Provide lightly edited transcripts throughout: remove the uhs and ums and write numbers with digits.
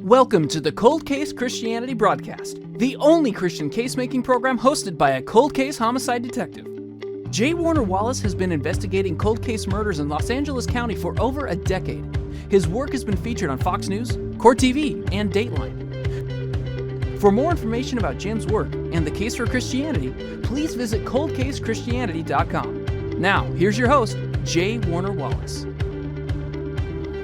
Welcome to the Cold Case Christianity broadcast, the only Christian case-making program hosted by a cold case homicide detective. J. Warner Wallace has been investigating cold case murders in Los Angeles County for over a decade. His work has been featured on Fox News, Court TV, and Dateline. For more information about Jim's work and the case for Christianity, please visit coldcasechristianity.com. Now, here's your host, J. Warner Wallace.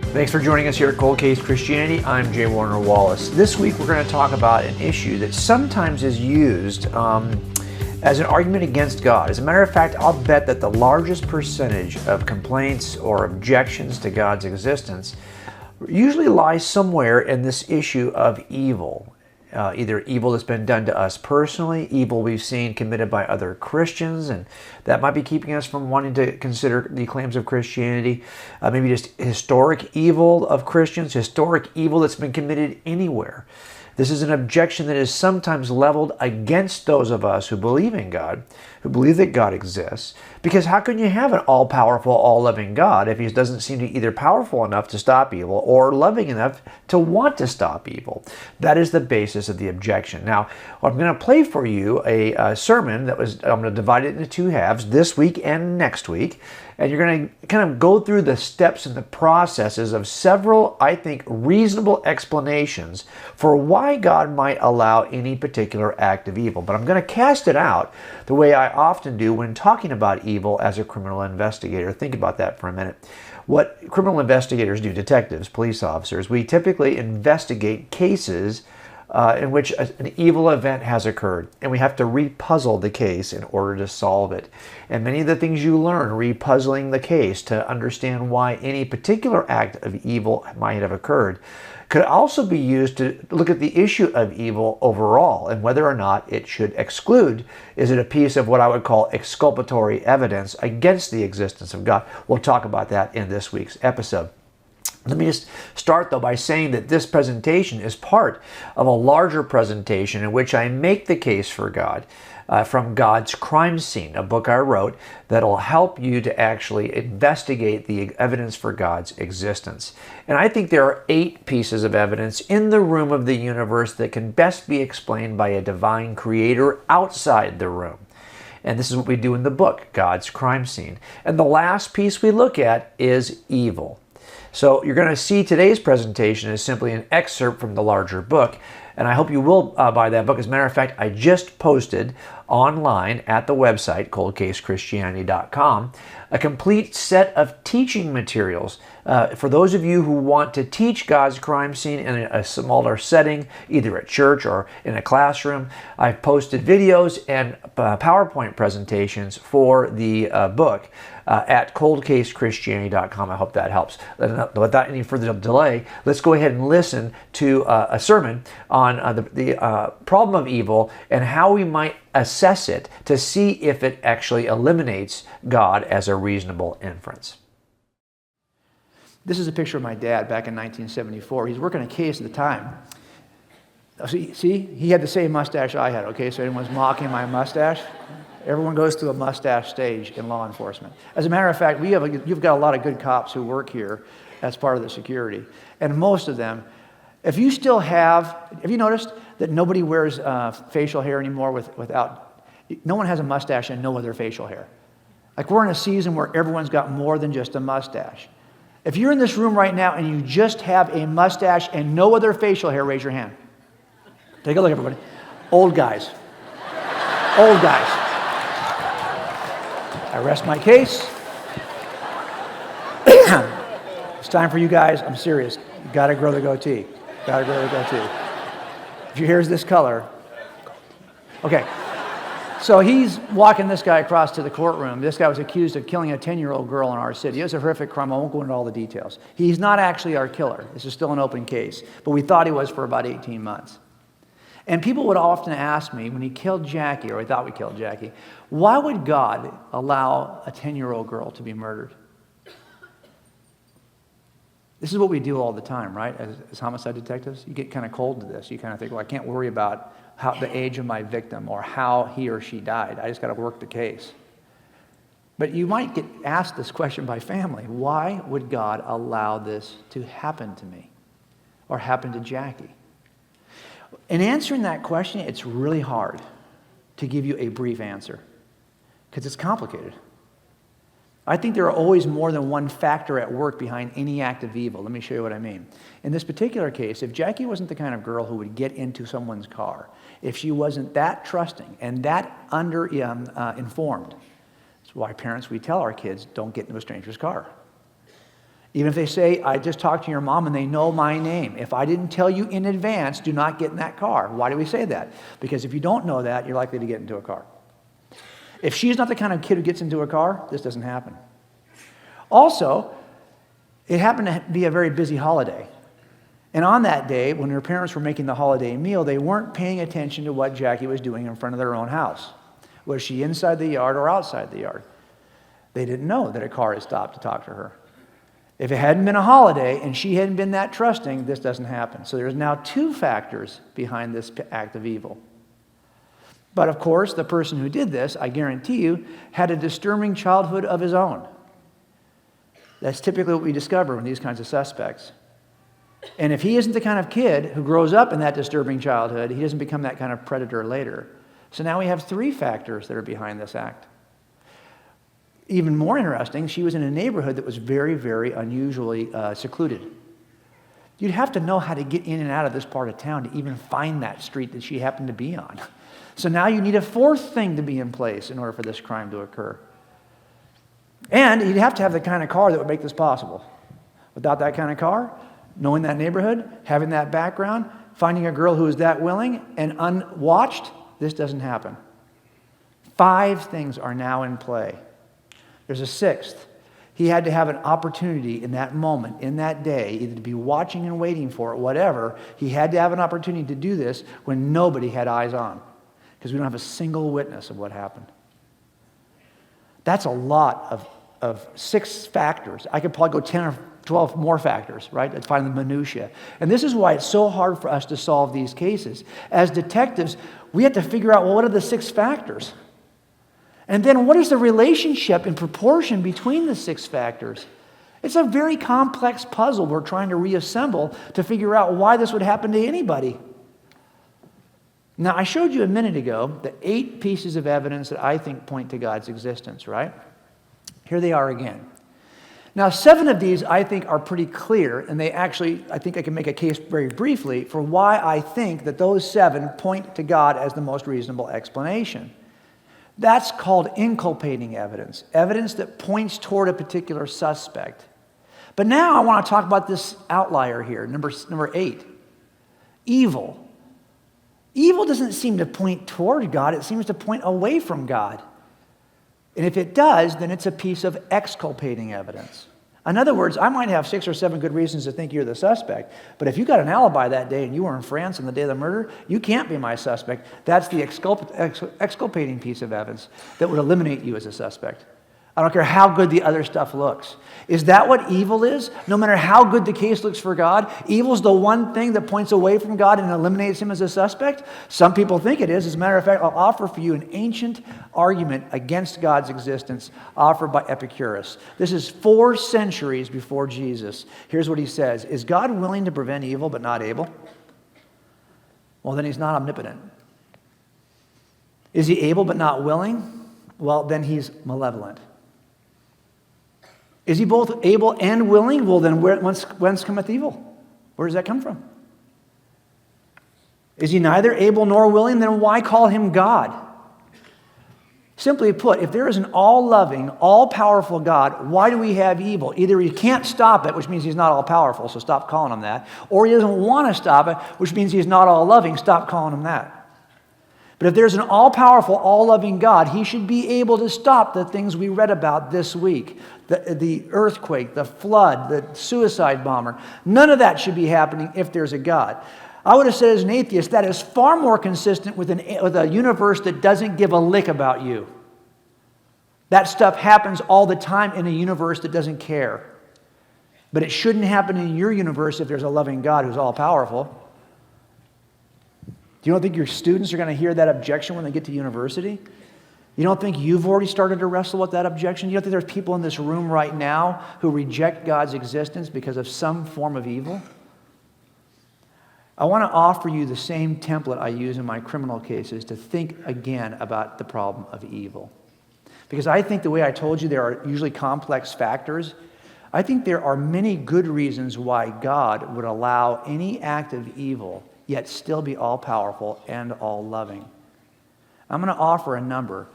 Thanks for joining us here at Cold Case Christianity. I'm J. Warner Wallace. This week we're going to talk about an issue that sometimes is used as an argument against God. As a matter of fact, I'll bet that the largest percentage of complaints or objections to God's existence usually lies somewhere in this issue of evil. Either evil that's been done to us personally, evil we've seen committed by other Christians, and that might be keeping us from wanting to consider the claims of Christianity. Maybe just historic evil of Christians, historic evil that's been committed anywhere. This is an objection that is sometimes leveled against those of us who believe in God, who believe that God exists. Because how can you have an all-powerful, all-loving God if He doesn't seem to be either powerful enough to stop evil or loving enough to want to stop evil? That is the basis of the objection. Now, I'm going to play for you a sermon I'm going to divide it into two halves, this week and next week. And you're going to kind of go through the steps and the processes of several, I think, reasonable explanations for why God might allow any particular act of evil. But I'm going to cast it out the way I often do when talking about evil as a criminal investigator. Think about that for a minute. What criminal investigators do, detectives, police officers, we typically investigate cases in which an evil event has occurred, and we have to repuzzle the case in order to solve it. And many of the things you learn repuzzling the case to understand why any particular act of evil might have occurred could also be used to look at the issue of evil overall and whether or not it should exclude. Is it a piece of what I would call exculpatory evidence against the existence of God? We'll talk about that in this week's episode. Let me just start, though, by saying that this presentation is part of a larger presentation in which I make the case for God from God's Crime Scene, a book I wrote that'll help you to actually investigate the evidence for God's existence. And I think there are 8 pieces of evidence in the room of the universe that can best be explained by a divine creator outside the room. And this is what we do in the book, God's Crime Scene. And the last piece we look at is evil. So you're going to see today's presentation is simply an excerpt from the larger book, and I hope you will buy that book. As a matter of fact, I just posted online at the website, coldcasechristianity.com, a complete set of teaching materials for those of you who want to teach God's Crime Scene in a smaller setting, either at church or in a classroom. I've posted videos and PowerPoint presentations for the book at coldcasechristianity.com. I hope that helps. Without any further delay, let's go ahead and listen to a sermon on the problem of evil and how we might assess it to see if it actually eliminates God as a reasonable inference. This is a picture of my dad back in 1974. He's working a case at the time. See, he had the same mustache I had, okay? So anyone's mocking my mustache? Everyone goes through a mustache stage in law enforcement. As a matter of fact, you've got a lot of good cops who work here as part of the security. And most of them, if you still have you noticed that nobody wears facial hair anymore no one has a mustache and no other facial hair? Like we're in a season where everyone's got more than just a mustache. If you're in this room right now and you just have a mustache and no other facial hair, raise your hand. Take a look, everybody. Old guys. Old guys. I rest my case. It's time for you guys. I'm serious. You got to grow the goatee. Got to grow the goatee. If your hair is this color, okay. So he's walking this guy across to the courtroom. This guy was accused of killing a 10-year-old girl in our city. It was a horrific crime. I won't go into all the details. He's not actually our killer. This is still an open case. But we thought he was for about 18 months. And people would often ask me, when he killed Jackie, or I thought we killed Jackie, why would God allow a 10-year-old girl to be murdered? This is what we do all the time, right? As homicide detectives, you get kind of cold to this. You kind of think, well, I can't worry about the age of my victim or how he or she died. I just got to work the case. But you might get asked this question by family. Why would God allow this to happen to me? or happened to Jackie? In answering that question, it's really hard to give you a brief answer because it's complicated. I think there are always more than one factor at work behind any act of evil. Let me show you what I mean. In this particular case, if Jackie wasn't the kind of girl who would get into someone's car, if she wasn't that trusting and that informed, that's why parents, we tell our kids, don't get into a stranger's car. Even if they say, I just talked to your mom and they know my name. If I didn't tell you in advance, do not get in that car. Why do we say that? Because if you don't know that, you're likely to get into a car. If she's not the kind of kid who gets into a car, this doesn't happen. Also, it happened to be a very busy holiday. And on that day, when her parents were making the holiday meal, they weren't paying attention to what Jackie was doing in front of their own house. Was she inside the yard or outside the yard? They didn't know that a car had stopped to talk to her. If it hadn't been a holiday and she hadn't been that trusting, this doesn't happen. So there's now two factors behind this act of evil. But of course, the person who did this, I guarantee you, had a disturbing childhood of his own. That's typically what we discover in these kinds of suspects. And if he isn't the kind of kid who grows up in that disturbing childhood, he doesn't become that kind of predator later. So now we have three factors that are behind this act. Even more interesting, she was in a neighborhood that was very, very unusually secluded. You'd have to know how to get in and out of this part of town to even find that street that she happened to be on. So now you need a fourth thing to be in place in order for this crime to occur. And you'd have to have the kind of car that would make this possible. Without that kind of car, knowing that neighborhood, having that background, finding a girl who is that willing and unwatched, this doesn't happen. 5 things are now in play. There's a sixth. He had to have an opportunity in that moment, in that day, either to be watching and waiting for it, whatever. He had to have an opportunity to do this when nobody had eyes on, because we don't have a single witness of what happened. That's a lot of 6 factors. I could probably go 10 or 12 more factors, right? To find the minutia. And this is why it's so hard for us to solve these cases. As detectives, we have to figure out, well, what are the 6 factors? And then what is the relationship in proportion between the 6 factors? It's a very complex puzzle we're trying to reassemble to figure out why this would happen to anybody. Now, I showed you a minute ago the 8 pieces of evidence that I think point to God's existence, right? Here they are again. Now, 7 of these I think are pretty clear, and they actually, I think I can make a case very briefly for why I think that those 7 point to God as the most reasonable explanation. That's called inculpating evidence, evidence that points toward a particular suspect. But now I want to talk about this outlier here, number 8, evil. Evil doesn't seem to point toward God, it seems to point away from God. And if it does, then it's a piece of exculpating evidence. In other words, I might have 6 or 7 good reasons to think you're the suspect, but if you got an alibi that day and you were in France on the day of the murder, you can't be my suspect. That's the exculpating piece of evidence that would eliminate you as a suspect. I don't care how good the other stuff looks. Is that what evil is? No matter how good the case looks for God, evil's the one thing that points away from God and eliminates him as a suspect? Some people think it is. As a matter of fact, I'll offer for you an ancient argument against God's existence offered by Epicurus. This is 4 centuries before Jesus. Here's what he says. Is God willing to prevent evil but not able? Well, then he's not omnipotent. Is he able but not willing? Well, then he's malevolent. Is he both able and willing? Well, then whence cometh evil? Where does that come from? Is he neither able nor willing? Then why call him God? Simply put, if there is an all-loving, all-powerful God, why do we have evil? Either he can't stop it, which means he's not all-powerful, so stop calling him that, or he doesn't want to stop it, which means he's not all-loving, stop calling him that. But if there's an all-powerful, all-loving God, he should be able to stop the things we read about this week. The earthquake, the flood, the suicide bomber. None of that should be happening if there's a God. I would have said as an atheist, that is far more consistent with a universe that doesn't give a lick about you. That stuff happens all the time in a universe that doesn't care. But it shouldn't happen in your universe if there's a loving God who's all-powerful. You don't think your students are going to hear that objection when they get to university? You don't think you've already started to wrestle with that objection? You don't think there's people in this room right now who reject God's existence because of some form of evil? I want to offer you the same template I use in my criminal cases to think again about the problem of evil. Because I think the way I told you there are usually complex factors, I think there are many good reasons why God would allow any act of evil yet still be all-powerful and all-loving. I'm going to offer a number,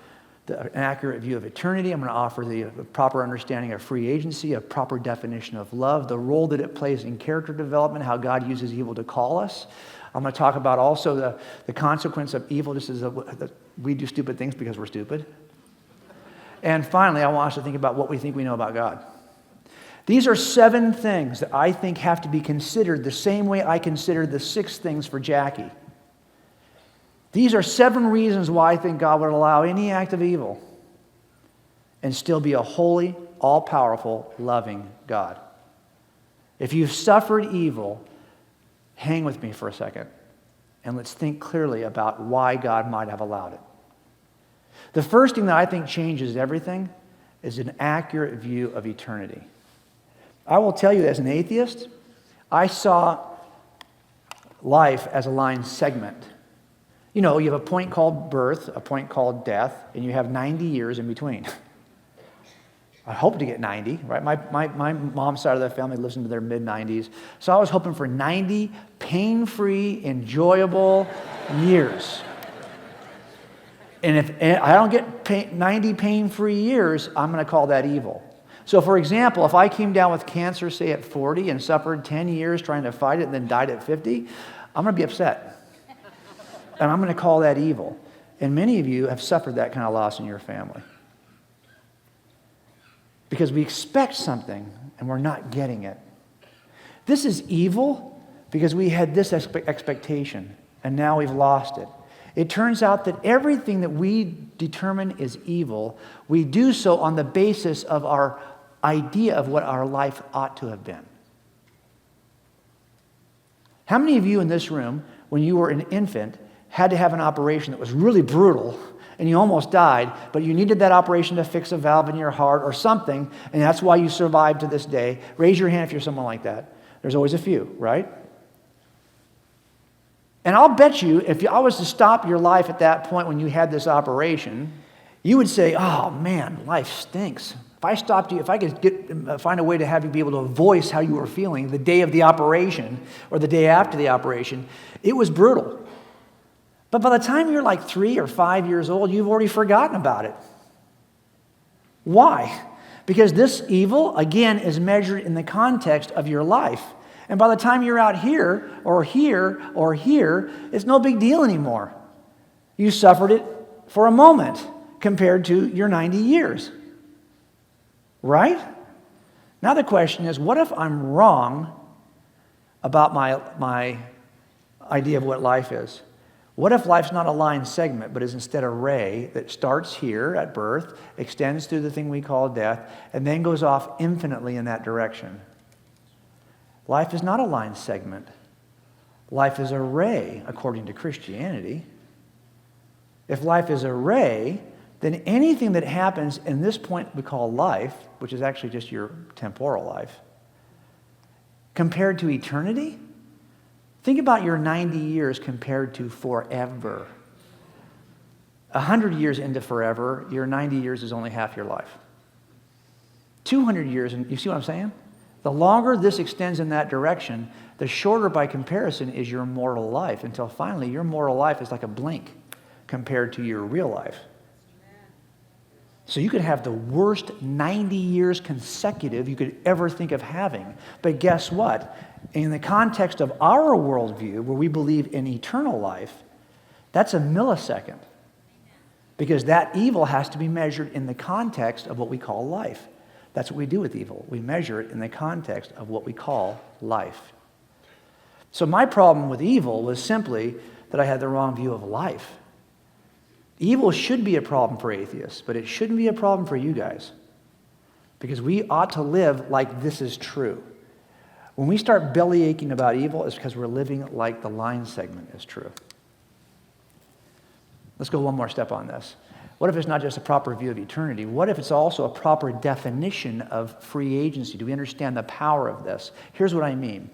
an accurate view of eternity. I'm going to offer the proper understanding of free agency, a proper definition of love, the role that it plays in character development, how God uses evil to call us. I'm going to talk about also the consequence of evil, just as we do stupid things because we're stupid. And finally, I want us to think about what we think we know about God. These are 7 things that I think have to be considered the same way I considered the 6 things for Jackie. These are 7 reasons why I think God would allow any act of evil and still be a holy, all-powerful, loving God. If you've suffered evil, hang with me for a second, and let's think clearly about why God might have allowed it. The first thing that I think changes everything is an accurate view of eternity. I will tell you, as an atheist, I saw life as a line segment. You know, you have a point called birth, a point called death, and you have 90 years in between. I hope to get 90, right? My mom's side of the family lives into their mid-90s, so I was hoping for 90 pain-free, enjoyable years. And if I don't get 90 pain-free years, I'm going to call that evil. So, for example, if I came down with cancer, say, at 40 and suffered 10 years trying to fight it and then died at 50, I'm going to be upset. And I'm going to call that evil. And many of you have suffered that kind of loss in your family. Because we expect something and we're not getting it. This is evil because we had this expectation and now we've lost it. It turns out that everything that we determine is evil, we do so on the basis of our idea of what our life ought to have been. How many of you in this room, when you were an infant, had to have an operation that was really brutal and you almost died, but you needed that operation to fix a valve in your heart or something, and that's why you survived to this day? Raise your hand if you're someone like that. There's always a few, right? And I'll bet you, if I was to stop your life at that point when you had this operation, you would say, oh man, life stinks. If I stopped you, if I could find a way to have you be able to voice how you were feeling the day of the operation or the day after the operation, it was brutal. But by the time you're like 3 or 5 years old, you've already forgotten about it. Why? Because this evil, again, is measured in the context of your life. And by the time you're out here, or here, or here, it's no big deal anymore. You suffered it for a moment compared to your 90 years. Right? Now the question is, what if I'm wrong about my idea of what life is? What if life's not a line segment, but is instead a ray that starts here at birth, extends through the thing we call death, and then goes off infinitely in that direction? Life is not a line segment. Life is a ray, according to Christianity. If life is a ray, then anything that happens in this point we call life, which is actually just your temporal life, compared to eternity, think about your 90 years compared to forever. 100 years into forever, your 90 years is only half your life. 200 years, and you see what I'm saying? The longer this extends in that direction, the shorter by comparison is your mortal life, until finally your mortal life is like a blink compared to your real life. So you could have the worst 90 years consecutive you could ever think of having. But guess what? In the context of our worldview, where we believe in eternal life, that's a millisecond. Because that evil has to be measured in the context of what we call life. That's what we do with evil. We measure it in the context of what we call life. So my problem with evil was simply that I had the wrong view of life. Evil should be a problem for atheists, but it shouldn't be a problem for you guys. Because we ought to live like this is true. When we start belly aching about evil, it's because we're living like the line segment is true. Let's go one more step on this. What if it's not just a proper view of eternity? What if it's also a proper definition of free agency? Do we understand the power of this? Here's what I mean.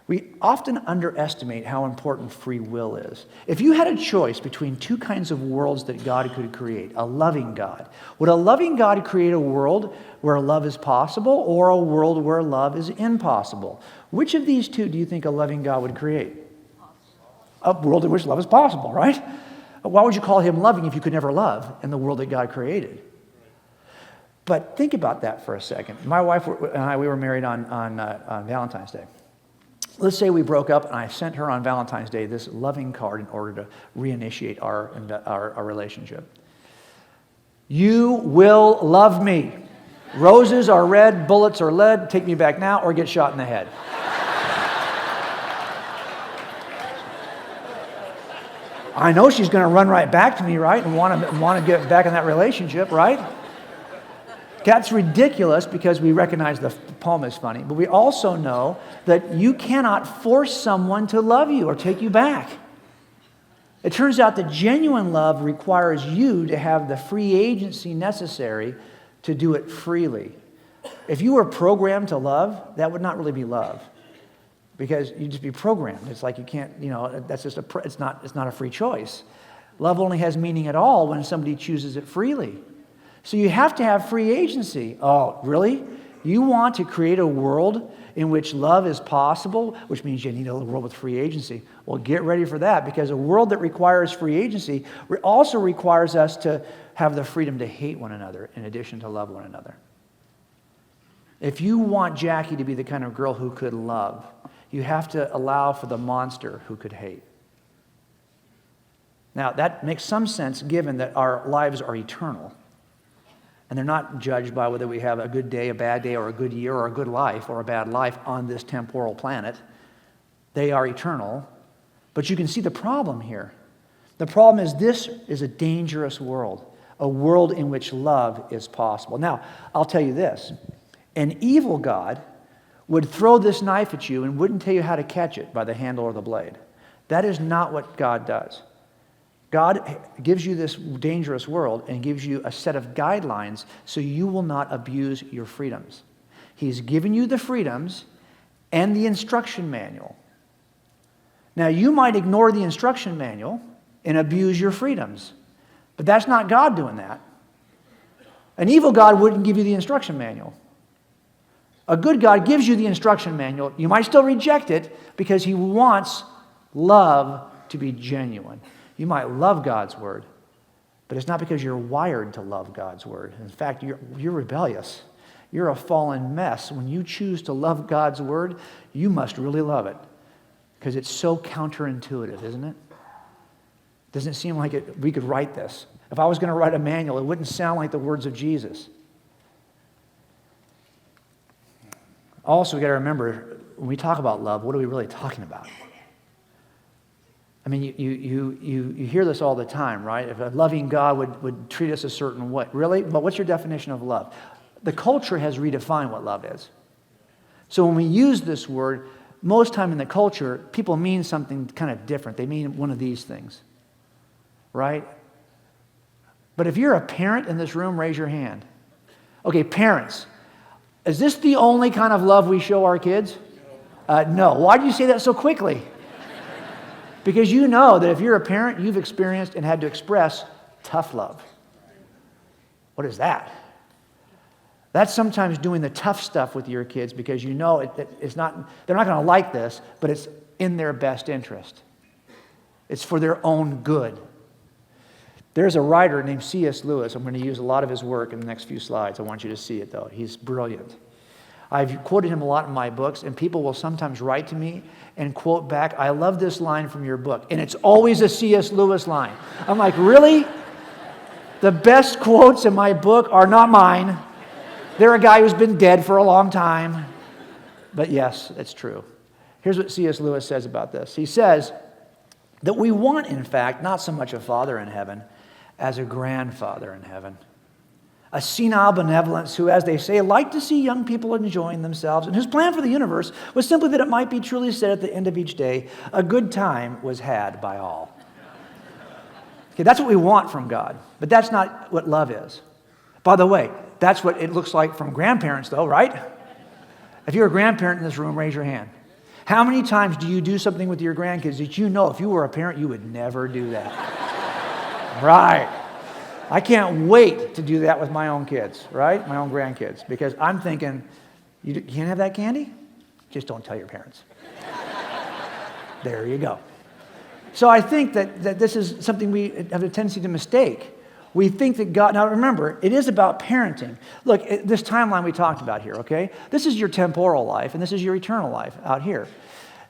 We often underestimate how important free will is. If you had a choice between two kinds of worlds that God could create, a loving God, would a loving God create a world where love is possible or a world where love is impossible? Which of these two do you think a loving God would create? A world in which love is possible, right? Why would you call him loving if you could never love in the world that God created? But think about that for a second. My wife and I, we were married on Valentine's Day. Let's say we broke up and I sent her on Valentine's Day this loving card in order to reinitiate our relationship. You will love me. Roses are red, bullets are lead. Take me back now or get shot in the head. I know she's going to run right back to me, right, and want to get back in that relationship, right? That's ridiculous because we recognize the poem is funny, but we also know that you cannot force someone to love you or take you back. It turns out that genuine love requires you to have the free agency necessary to do it freely. If you were programmed to love, that would not really be love because you'd just be programmed. It's like you can't, that's just it's not a free choice. Love only has meaning at all when somebody chooses it freely. So you have to have free agency. Oh, really? You want to create a world in which love is possible, which means you need a world with free agency. Well, get ready for that because a world that requires free agency also requires us to have the freedom to hate one another in addition to love one another. If you want Jackie to be the kind of girl who could love, you have to allow for the monster who could hate. Now, that makes some sense given that our lives are eternal. And they're not judged by whether we have a good day, a bad day, or a good year, or a good life, or a bad life on this temporal planet. They are eternal. But you can see the problem here. The problem is this is a dangerous world, a world in which love is possible. Now, I'll tell you this. An evil God would throw this knife at you and wouldn't tell you how to catch it by the handle or the blade. That is not what God does. God gives you this dangerous world and gives you a set of guidelines so you will not abuse your freedoms. He's given you the freedoms and the instruction manual. Now, you might ignore the instruction manual and abuse your freedoms, but that's not God doing that. An evil God wouldn't give you the instruction manual. A good God gives you the instruction manual. You might still reject it because he wants love to be genuine. You might love God's word, but it's not because you're wired to love God's word. In fact, you're rebellious. You're a fallen mess. When you choose to love God's word, you must really love it because it's so counterintuitive, isn't it? Doesn't it seem like we could write this? If I was going to write a manual, it wouldn't sound like the words of Jesus. Also, we've got to remember, when we talk about love, what are we really talking about? I mean, you hear this all the time, right? If a loving God would treat us a certain way. Really? But what's your definition of love? The culture has redefined what love is. So when we use this word, most time in the culture, people mean something kind of different. They mean one of these things, right? But if you're a parent in this room, raise your hand. Okay, parents, is this the only kind of love we show our kids? No. Why do you say that so quickly? Because you know that if you're a parent, you've experienced and had to express tough love. What is that? That's sometimes doing the tough stuff with your kids because you know it's not, they're not going to like this, but it's in their best interest. It's for their own good. There's a writer named C.S. Lewis. I'm going to use a lot of his work in the next few slides. I want you to see it, though. He's brilliant. I've quoted him a lot in my books, and people will sometimes write to me and quote back, I love this line from your book. And it's always a C.S. Lewis line. I'm like, really? The best quotes in my book are not mine. They're a guy who's been dead for a long time. But yes, it's true. Here's what C.S. Lewis says about this. He says that we want, in fact, not so much a father in heaven as a grandfather in heaven. A senile benevolence who, as they say, liked to see young people enjoying themselves, and whose plan for the universe was simply that it might be truly said at the end of each day, a good time was had by all. Okay, that's what we want from God, but that's not what love is. By the way, that's what it looks like from grandparents, though, right? If you're a grandparent in this room, raise your hand. How many times do you do something with your grandkids that you know if you were a parent, you would never do that? Right. I can't wait to do that with my own kids, right? My own grandkids, because I'm thinking, you can't have that candy? Just don't tell your parents. There you go. So I think that this is something we have a tendency to mistake. We think that God, now remember, it is about parenting. Look, this timeline we talked about here, okay? This is your temporal life, and this is your eternal life out here.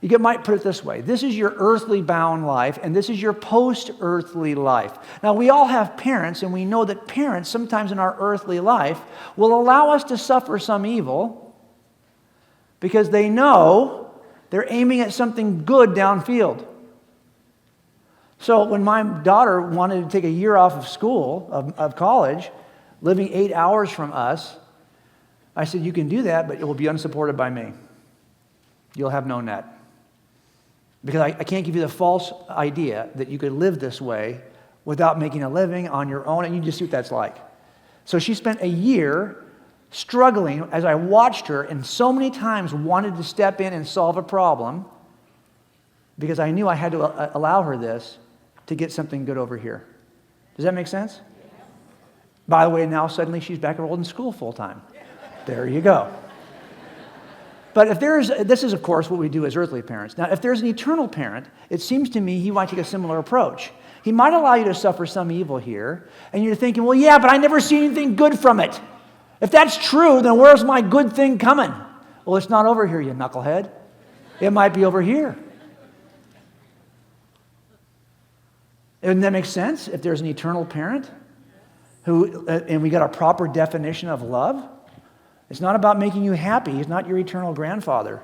You might put it this way. This is your earthly bound life, and this is your post-earthly life. Now, we all have parents, and we know that parents, sometimes in our earthly life, will allow us to suffer some evil because they know they're aiming at something good downfield. So when my daughter wanted to take a year off of school, of college, living 8 hours from us, I said, you can do that, but it will be unsupported by me. You'll have no net. Because I can't give you the false idea that you could live this way without making a living on your own, and you just see what that's like. So she spent a year struggling as I watched her, and so many times wanted to step in and solve a problem because I knew I had to allow her this to get something good over here. Does that make sense? By the way, now suddenly she's back enrolled in school full time. There you go. But this is of course what we do as earthly parents. Now, if there's an eternal parent, it seems to me he might take a similar approach. He might allow you to suffer some evil here, and you're thinking, well, yeah, but I never see anything good from it. If that's true, then where's my good thing coming? Well, it's not over here, you knucklehead. It might be over here. Doesn't that make sense? If there's an eternal parent who, and we got a proper definition of love, it's not about making you happy. He's not your eternal grandfather.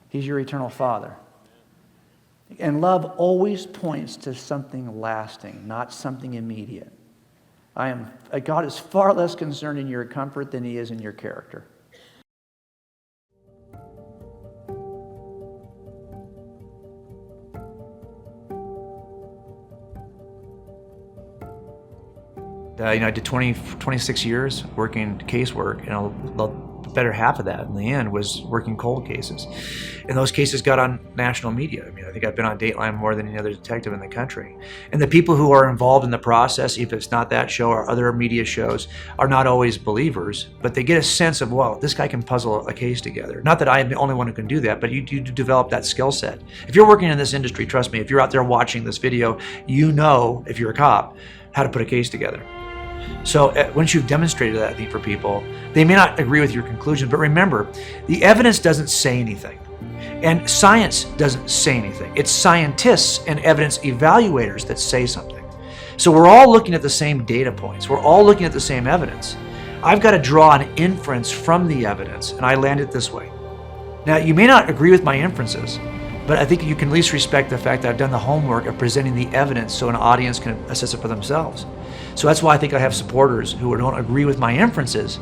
He's your eternal father. And love always points to something lasting, not something immediate. God is far less concerned in your comfort than he is in your character. I did 26 years working casework, and the better half of that in the end was working cold cases. And those cases got on national media. I think I've been on Dateline more than any other detective in the country. And the people who are involved in the process, if it's not that show or other media shows, are not always believers, but they get a sense of, well, this guy can puzzle a case together. Not that I'm the only one who can do that, but you develop that skill set. If you're working in this industry, trust me, if you're out there watching this video, you know, if you're a cop, how to put a case together. So once you've demonstrated that, I think, for people, they may not agree with your conclusion, but remember, the evidence doesn't say anything. And science doesn't say anything. It's scientists and evidence evaluators that say something. So we're all looking at the same data points. We're all looking at the same evidence. I've got to draw an inference from the evidence, and I land it this way. Now, you may not agree with my inferences, but I think you can at least respect the fact that I've done the homework of presenting the evidence so an audience can assess it for themselves. So that's why I think I have supporters who don't agree with my inferences,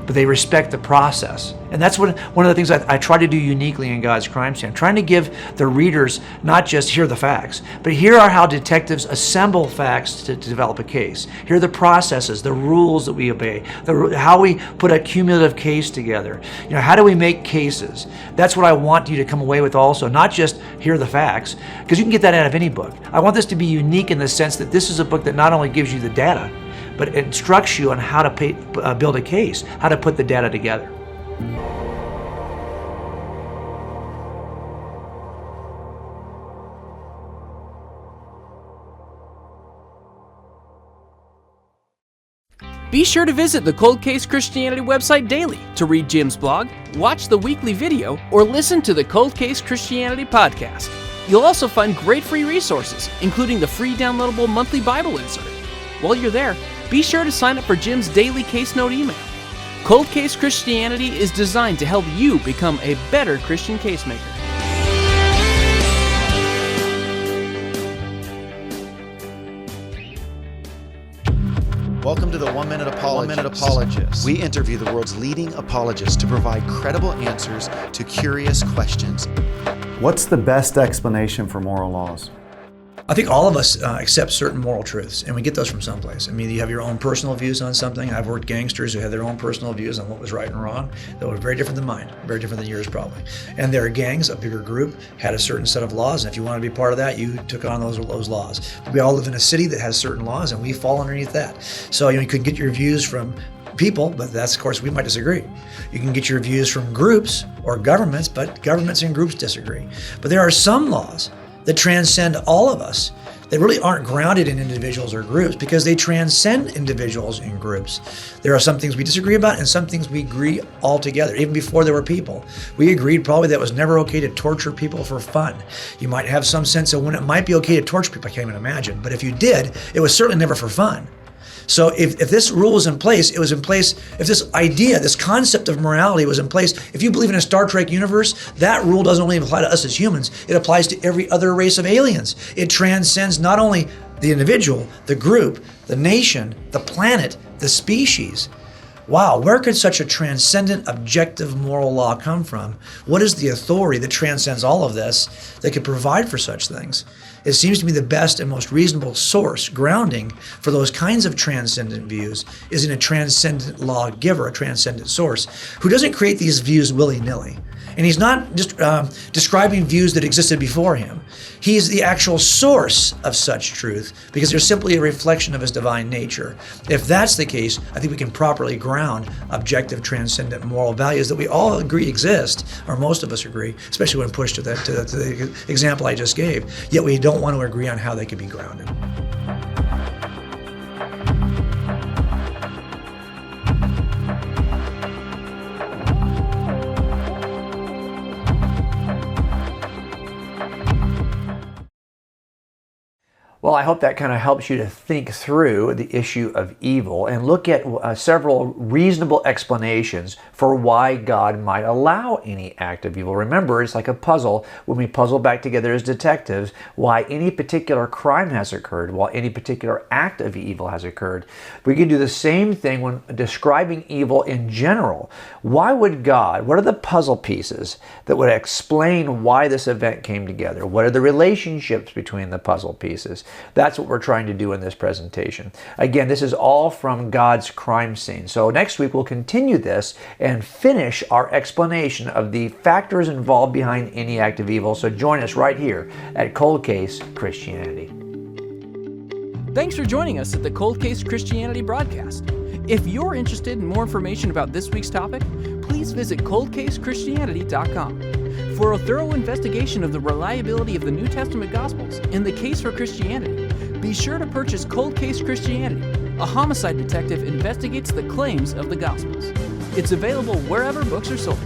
but they respect the process. And that's one of the things I try to do uniquely in God's Crime Scene. I'm trying to give the readers not just here are the facts, but here are how detectives assemble facts to develop a case. Here are the processes, the rules that we obey, how we put a cumulative case together. How do we make cases? That's what I want you to come away with also, not just here are the facts, because you can get that out of any book. I want this to be unique in the sense that this is a book that not only gives you the data, but it instructs you on how to build a case, how to put the data together. Be sure to visit the Cold Case Christianity website daily to read Jim's blog, watch the weekly video, or listen to the Cold Case Christianity podcast. You'll also find great free resources, including the free downloadable monthly Bible insert. While you're there, be sure to sign up for Jim's daily case note email. Cold Case Christianity is designed to help you become a better Christian casemaker. Welcome to the 1 Minute Apologist. We interview the world's leading apologists to provide credible answers to curious questions. What's the best explanation for moral laws? I think all of us accept certain moral truths, and we get those from someplace. I mean, you have your own personal views on something. I've worked gangsters who had their own personal views on what was right and wrong that were very different than mine, very different than yours probably. And their gangs, a bigger group, had a certain set of laws, and if you wanted to be part of that, you took on those laws. We all live in a city that has certain laws, and we fall underneath that. So you could get your views from people, but that's, of course, we might disagree. You can get your views from groups or governments, but governments and groups disagree. But there are some laws that transcend all of us. They really aren't grounded in individuals or groups because they transcend individuals and groups. There are some things we disagree about and some things we agree altogether. Even before there were people, we agreed probably that it was never okay to torture people for fun. You might have some sense of when it might be okay to torture people, I can't even imagine. But if you did, it was certainly never for fun. So if this rule was in place, it was in place, if this idea, this concept of morality was in place, if you believe in a Star Trek universe, that rule doesn't only apply to us as humans, it applies to every other race of aliens. It transcends not only the individual, the group, the nation, the planet, the species. Wow, where could such a transcendent, objective moral law come from? What is the authority that transcends all of this that could provide for such things? It seems to me the best and most reasonable source, grounding for those kinds of transcendent views is in a transcendent lawgiver, a transcendent source, who doesn't create these views willy-nilly. And he's not just describing views that existed before him. He's the actual source of such truth because they're simply a reflection of his divine nature. If that's the case, I think we can properly ground objective, transcendent moral values that we all agree exist, or most of us agree, especially when pushed to the example I just gave, yet we don't want to agree on how they can be grounded. Well, I hope that kind of helps you to think through the issue of evil and look at several reasonable explanations for why God might allow any act of evil. Remember, it's like a puzzle. When we puzzle back together as detectives, why any particular crime has occurred, why any particular act of evil has occurred. We can do the same thing when describing evil in general. Why would God, what are the puzzle pieces that would explain why this event came together? What are the relationships between the puzzle pieces? That's what we're trying to do in this presentation. Again, this is all from God's crime scene. So next week we'll continue this and finish our explanation of the factors involved behind any act of evil. So join us right here at Cold Case Christianity. Thanks for joining us at the Cold Case Christianity broadcast. If you're interested in more information about this week's topic, please visit coldcasechristianity.com. For a thorough investigation of the reliability of the New Testament Gospels and the case for Christianity, be sure to purchase Cold Case Christianity. A homicide detective investigates the claims of the Gospels. It's available wherever books are sold.